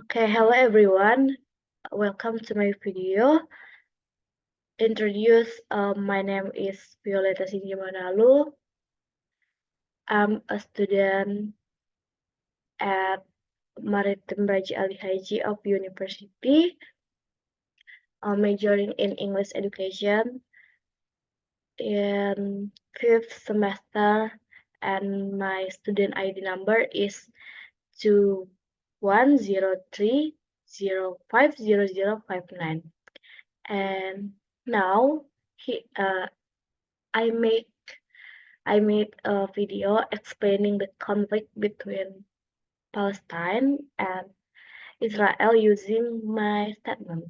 Okay, hello everyone. Welcome to my video. My name is Violeta Sinjamanalu. I'm a student at Maritim Raja Ali Haji of University, majoring in English education in 5th semester, and my student ID number is 2103050059. And now I make I made a video explaining the conflict between Palestine and Israel using my statement.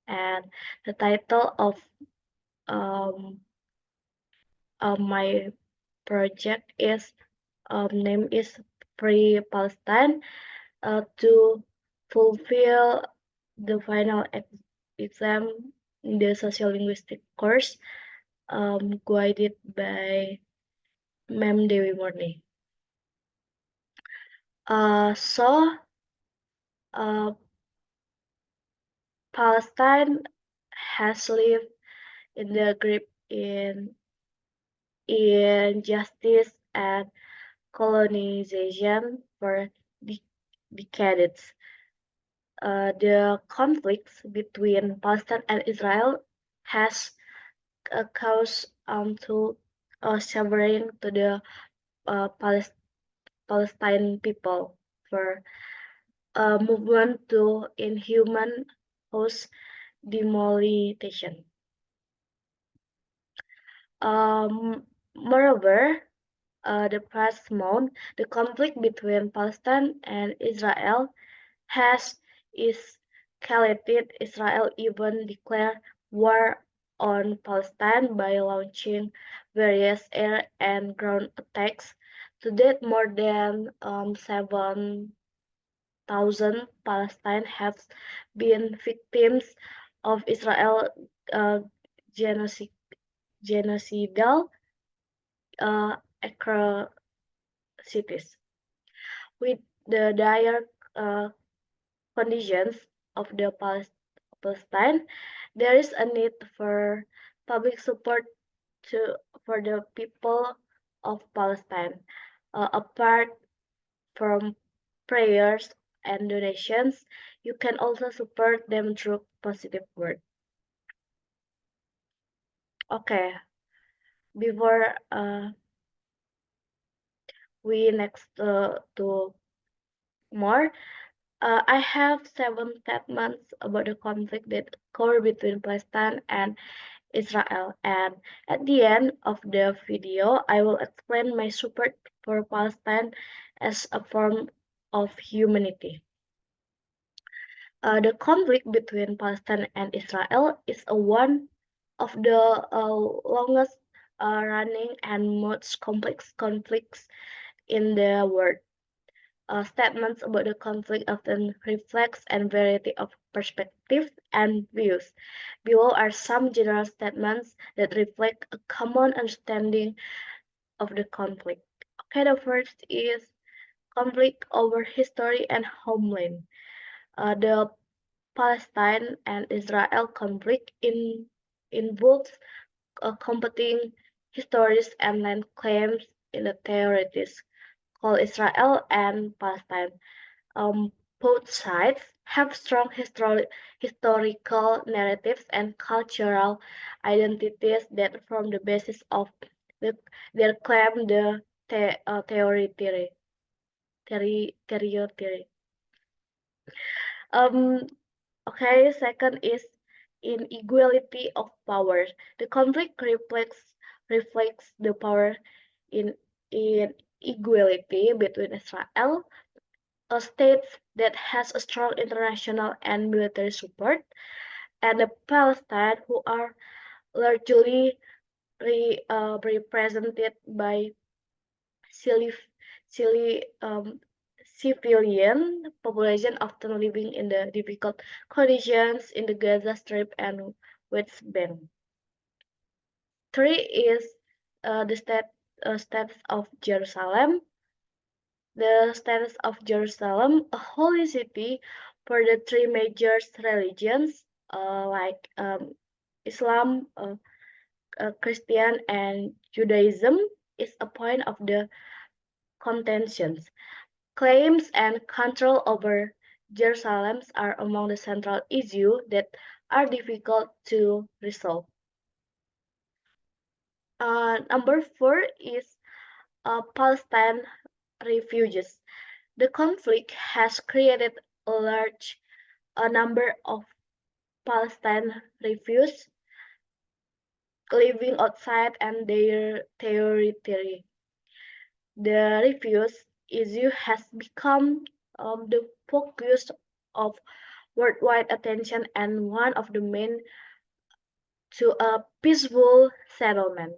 And the title of um, my project is name is Free Palestine to fulfill the final exam in the sociolinguistic course guided by Ma'am Dewi Murni. So Palestine has lived in the grip in injustice and colonization for decades. The conflicts between Palestine and Israel has caused to suffering to the Palestine people for a movement to inhuman host demolition. Moreover, the past month, the conflict between Palestine and Israel has escalated. Israel even declared war on Palestine by launching various air and ground attacks. To date, more than 7,000 Palestinians have been victims of Israel genocide, genocidal atrocities. With the dire conditions of the Palestine, there is a need for public support for the people of Palestine. Apart from prayers and donations, you can also support them through positive words. Okay, before we next to more, I have 7 statements about the conflict that occur between Palestine and Israel, and at the end of the video, I will explain my support for Palestine as a form of humanity. The conflict between Palestine and Israel is one of the longest running and most complex conflicts in the world. Statements about the conflict often reflects a variety of perspectives and views. Below are some general statements that reflect a common understanding of the conflict. Okay, the first is conflict over history and homeland. The Palestine and Israel conflict involves competing histories and land claims in the territories called Israel and Palestine. Um, both sides have strong historical narratives and cultural identities that form the basis of the, their claim the territory. Territory. Um, okay, second is inequality of power. The conflict reflects the power in inequality between Israel, a state that has a strong international and military support, and the Palestine, who are largely represented by civil, civilian population often living in the difficult conditions in the Gaza Strip and West Bank. Three is the status of Jerusalem. The status of Jerusalem, a holy city, for the three major religions like Islam, Christian, and Judaism is a point of the contentions. Claims and control over Jerusalem are among the central issues that are difficult to resolve. Number four is Palestine refugees. The conflict has created a large number of Palestine refugees living outside and their territory. The refuse issue has become the focus of worldwide attention and one of the main to a peaceful settlement.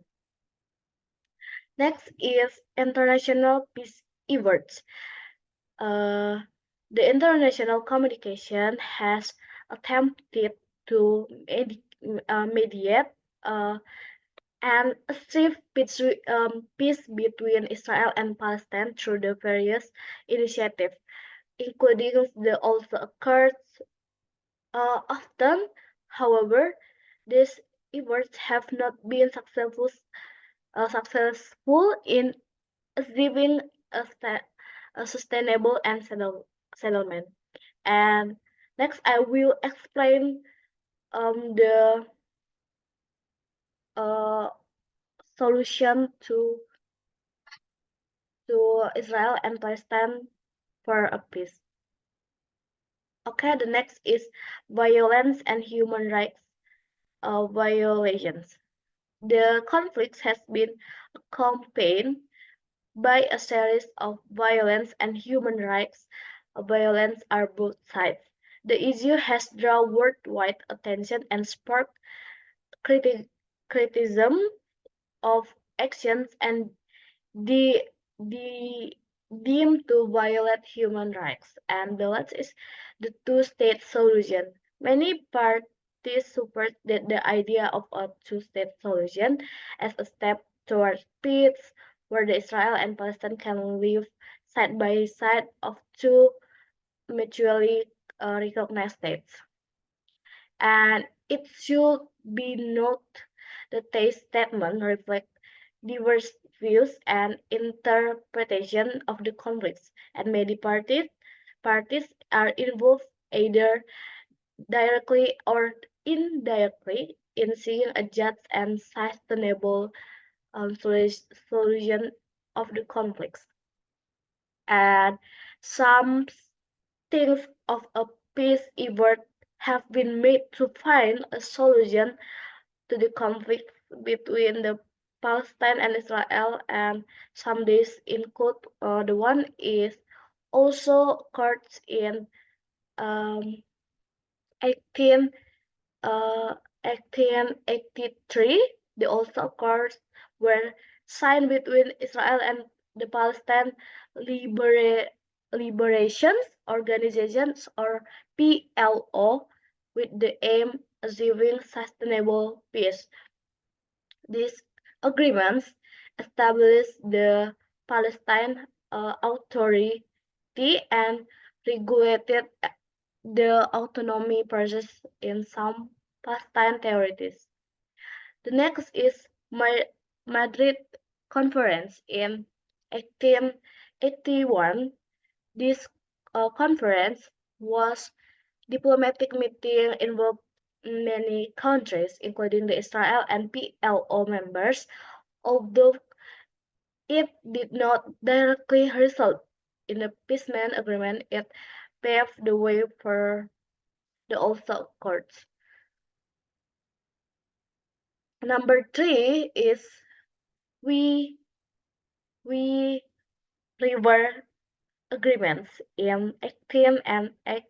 Next is international peace efforts. Uh, the international communication has attempted to mediate uh, and achieve peace between Israel and Palestine through the various initiatives, including the also occurs often. However, these efforts have not been successful in achieving a sustainable and settlement. And next, I will explain the uh, solution to Israel and Palestine for a peace. Okay, the next is violence and human rights violations. The conflict has been accompanied by a series of violence and human rights violence on both sides. The issue has drawn worldwide attention and sparked criticism of actions and the the deemed to violate human rights. And the last is the two-state solution. Many parties support the idea of a two-state solution as a step towards peace, where the Israel and Palestine can live side by side of two mutually recognized states. And it should be noted that the statement reflects diverse views and interpretation of the conflicts, and many parties are involved either directly or indirectly in seeing a just and sustainable solution of the conflicts. And some things of a peace effort have been made to find a solution to the conflict between the Palestine and Israel, and some days include the one is also occurred in um, 18, 1883. The also occurs were signed between Israel and the Palestine Liberations Organizations or PLO with the aim achieving sustainable peace. These agreements established the Palestine Authority and regulated the autonomy process in some Palestine territories. The next is Madrid Conference in 1881. This conference was diplomatic meeting involved many countries, including the Israel and PLO members, although it did not directly result in a peace agreement. It paved the way for the Oslo Accords. Number three is we we river agreements in 18 and 80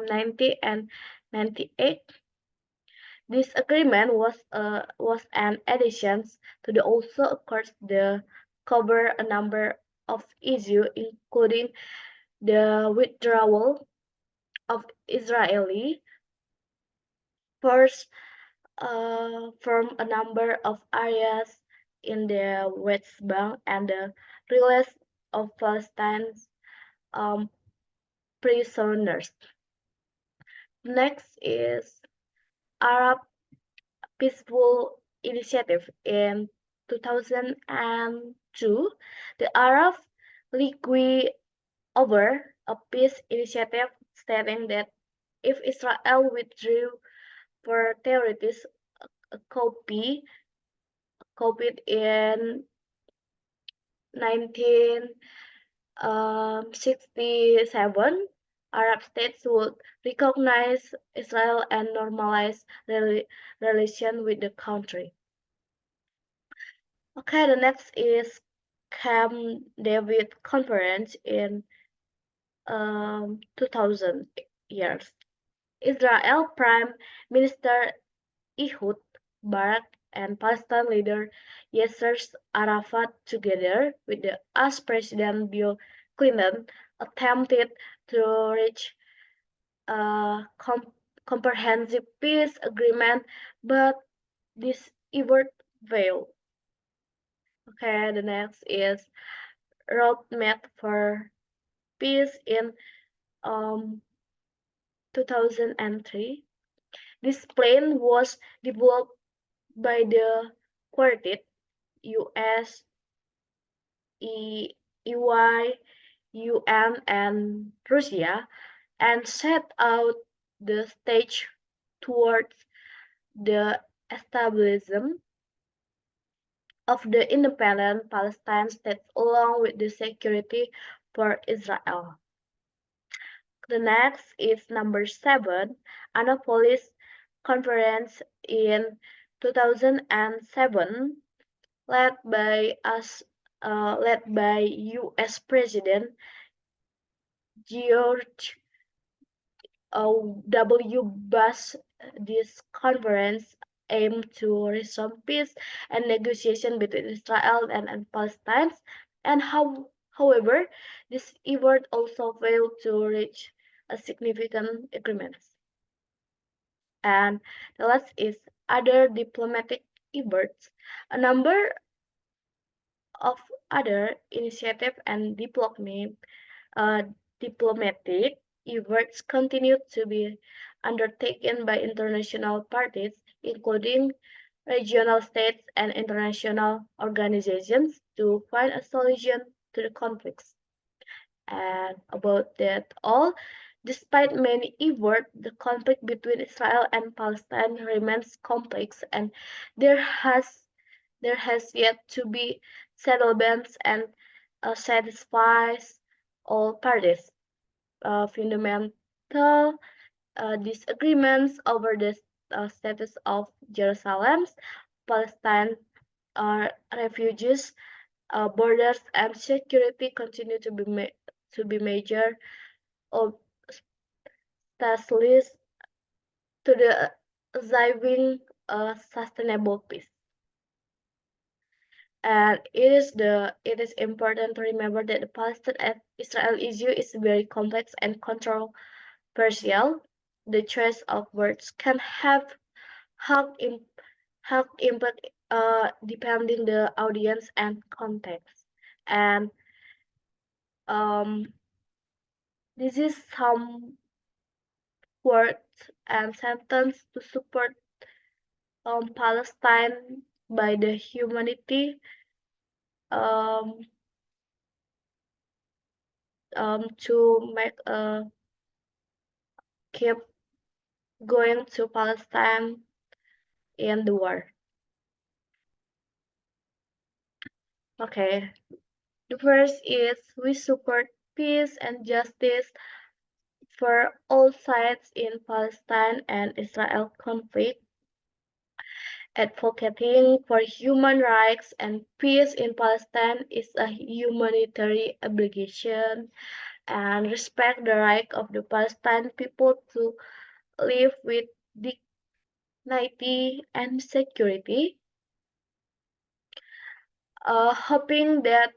90 and 98. This agreement was an addition to the also Accords that cover a number of issues, including the withdrawal of Israeli force from a number of areas, in the West Bank and the release of Palestine's um, prisoners. Next is Arab Peaceful Initiative in 2002. The Arab League over a peace initiative stating that if Israel withdrew for terrorists copied in 1967, Arab states would recognize Israel and normalize relations with the country. Okay, the next is Camp David Conference in 2000 years. Israel Prime Minister Ehud Barak and Palestine leader Yasser Arafat, together with the US President Bill Clinton, attempted to reach a comprehensive peace agreement, but this effort failed. Okay, the next is Roadmap for Peace in um, 2003. This plan was developed by the Quartet, US, EY, UN, and Russia, and set out the stage towards the establishment of the independent Palestine state along with the security for Israel. The next is number 7, Annapolis Conference in 2007, led by U.S. President George W. Bush. This conference aimed to resume peace and negotiation between Israel and Palestine, and however, this effort also failed to reach a significant agreement. And the last is other diplomatic efforts. A number of other initiatives and uh, diplomatic efforts continue to be undertaken by international parties, including regional states and international organizations, to find a solution to the conflicts. And about that all, despite many efforts, the conflict between Israel and Palestine remains complex, and there has there has yet to be settlements and satisfies all parties. Fundamental disagreements over the status of Jerusalem, Palestine refugees, borders, and security continue to be major obstacles to the achieving sustainable peace. And it is important to remember that the Palestine and Israel issue is very complex and controversial. The choice of words can have hug, impact depending the audience and context. And um, this is some words and sentence to support Palestine by the humanity um, to make keep going to Palestine in the war. Okay, the first is we support peace and justice for all sides in Palestine and Israel conflict. Advocating for human rights and peace in Palestine is a humanitarian obligation, and respect the right of the Palestinian people to live with dignity and security. Hoping that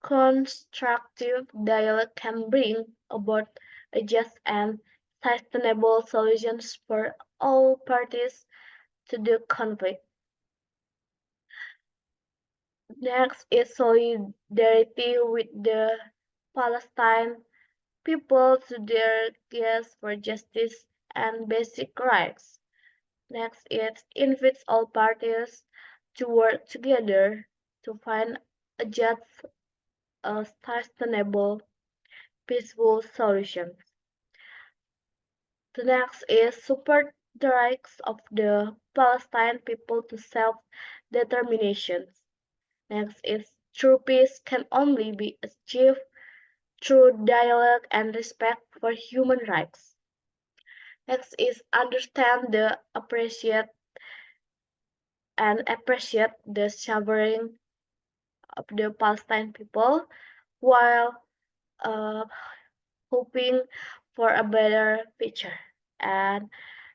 constructive dialogue can bring about a just and sustainable solutions for all parties to the conflict. Next is solidarity with the Palestine people to their case for justice and basic rights. Next is invites all parties to work together to find a just, sustainable, peaceful solution. The next is support the rights of the Palestine people to self-determination. Next is true peace can only be achieved through dialogue and respect for human rights. Next is understand the appreciate the suffering of the Palestine people while uh, hoping for a better future. And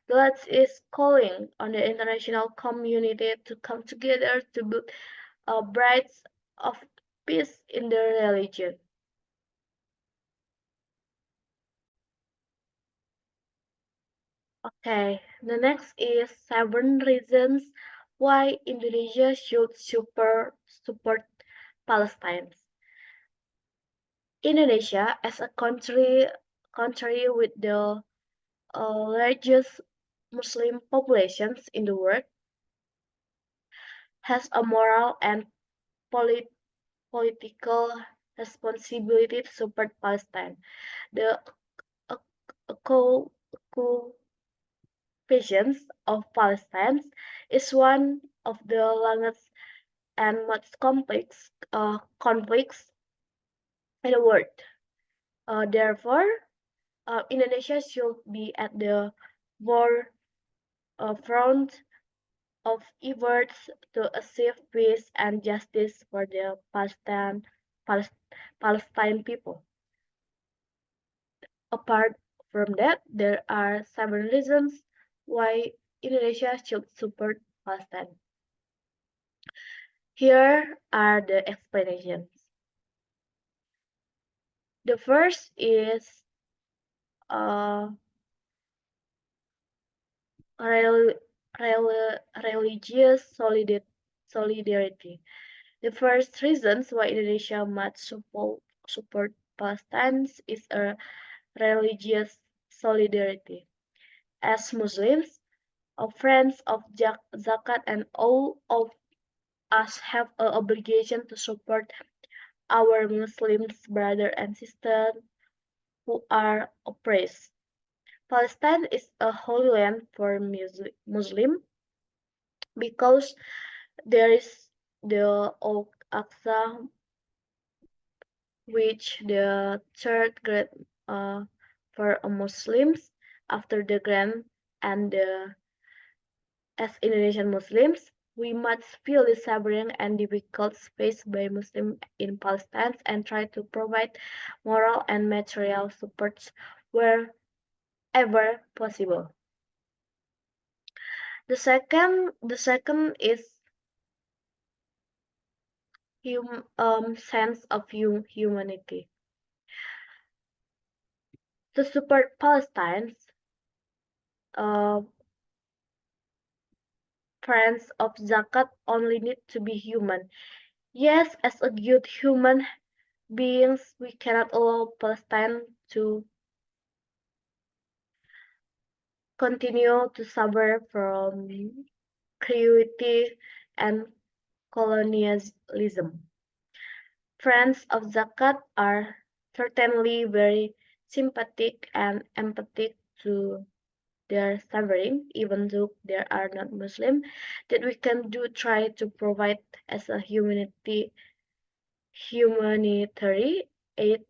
the last is calling on the international community to come together to build a bright of peace in the religion. Okay, the next is 7 reasons why Indonesia should support Palestine. Indonesia, as a country with the largest Muslim populations in the world, has a moral and polit- political responsibility to support Palestine. The occupation of Palestine is one of the longest and most complex conflicts in the world. Therefore, Indonesia should be at the forefront of efforts to achieve peace and justice for the Palestine people. Apart from that, there are 7 reasons why Indonesia should support Palestine. Here are the explanations. The first is uh, rel- religious solidarity. The first reasons why Indonesia must support Palestine is a religious solidarity. As Muslims, friends of Zakat, and all of us have an obligation to support our Muslim brothers and sisters who are oppressed. Palestine is a holy land for Muslim because there is the Al-Aqsa, which the third grade uh, for Muslims after the Grand, and as Indonesian Muslims, we must feel the suffering and difficult faced by Muslims in Palestine and try to provide moral and material support wherever possible. The second is sense of humanity. To support Palestine, uh, friends of Zakat only need to be human. Yes, as a good human beings, we cannot allow Palestine to continue to suffer from cruelty and colonialism. Friends of Zakat are certainly very sympathetic and empathetic to their suffering, even though they are not Muslim, that we can do try to provide as a humanitarian aid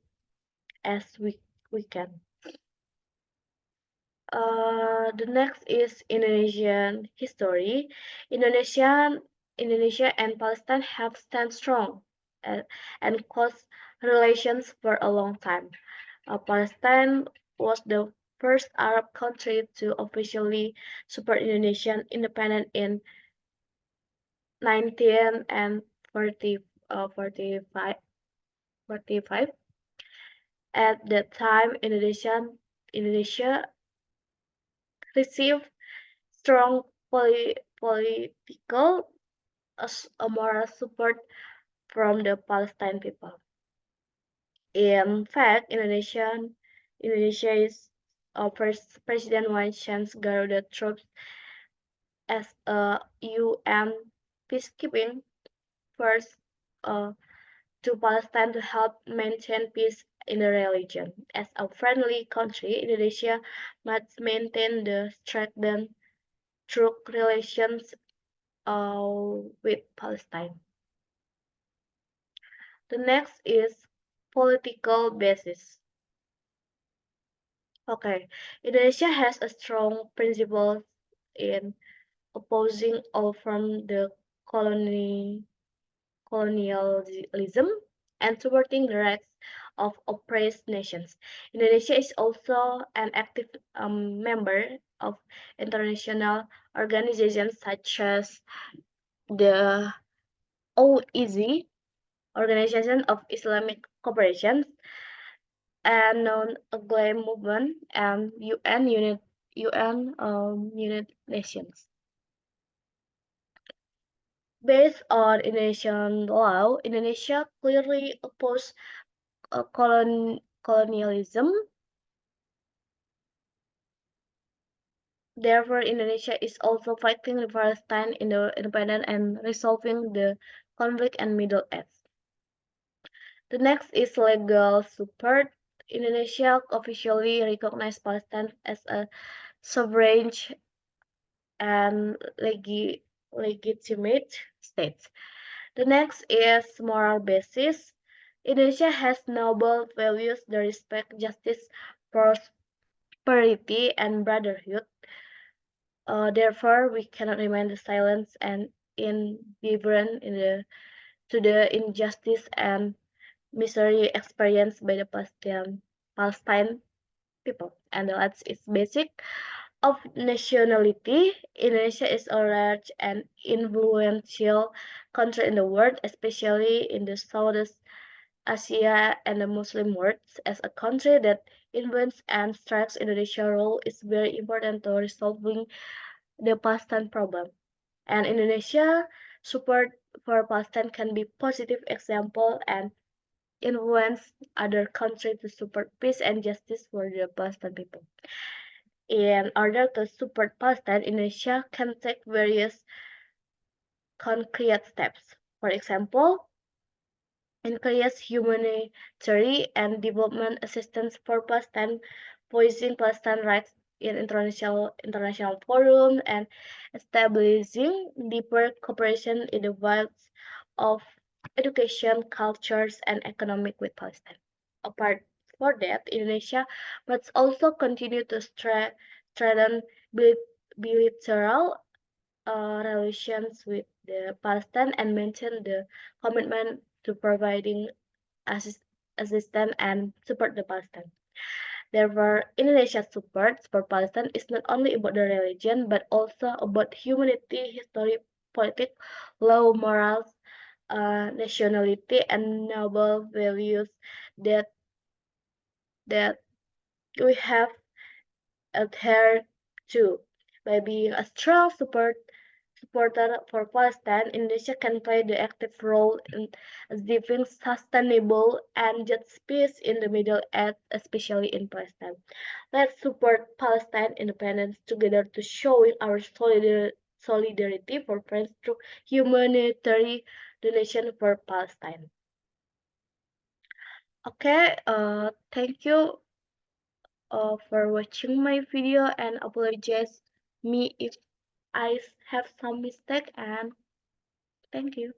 as we can. The next is Indonesian history. Indonesia and Palestine have stand strong uh, and close relations for a long time. Palestine was the first Arab country to officially support Indonesian independence in 1945. At that time, Indonesia received strong political moral support from the Palestine people. In fact, Indonesia's first President Juan Chance Garuda troops as a UN peacekeeping force uh, to Palestine to help maintain peace in the region. As a friendly country, Indonesia must maintain the strengthened true relations with Palestine. The next is political basis. Okay, Indonesia has a strong principle in opposing all from the colony colonialism and supporting the rights of oppressed nations. Indonesia is also an active member of international organizations such as the OIC, Organization of Islamic Cooperation, and non-Aglaé movement and United Nations. Based on Indonesian law, Indonesia clearly opposed colonialism. Therefore, Indonesia is also fighting the Palestine in the independence and resolving the conflict in Middle East. The next is legal support. Indonesia officially recognized Palestine as a sovereign and legitimate state. The next is moral basis. Indonesia has noble values that respect justice, prosperity, and brotherhood. Therefore, we cannot remain silent and indifferent to the injustice and misery experienced by the Palestine people. And the last is basic of nationality. Indonesia is a large and influential country in the world, especially in the Southeast Asia and the Muslim world. As a country that influences and strikes Indonesia's role is very important to resolving the Palestine problem. And Indonesia support for Palestine can be positive example and influence other countries to support peace and justice for the Palestine people. In order to support Palestine, Indonesia can take various concrete steps. For example, increase humanitarian and development assistance for Palestine, voicing Palestine rights in international forums, and establishing deeper cooperation in the fields of education, cultures, and economic with Palestine. Apart for that, Indonesia must also continue to strengthen bilateral relations with the Palestine and maintain the commitment to providing assistance and support the Palestine. Therefore, Indonesia's support for Palestine is not only about the religion but also about humanity, history, politics, law, morals, nationality, and noble values that that we have adhered to. By being a strong supporter for Palestine, Indonesia can play the active role in achieving sustainable and just peace in the Middle East, especially in Palestine. Let's support Palestine independence together to showing our solidarity for friends through humanitarian donation for Palestine. Okay, thank you for watching my video and apologize me if I have some mistake and thank you.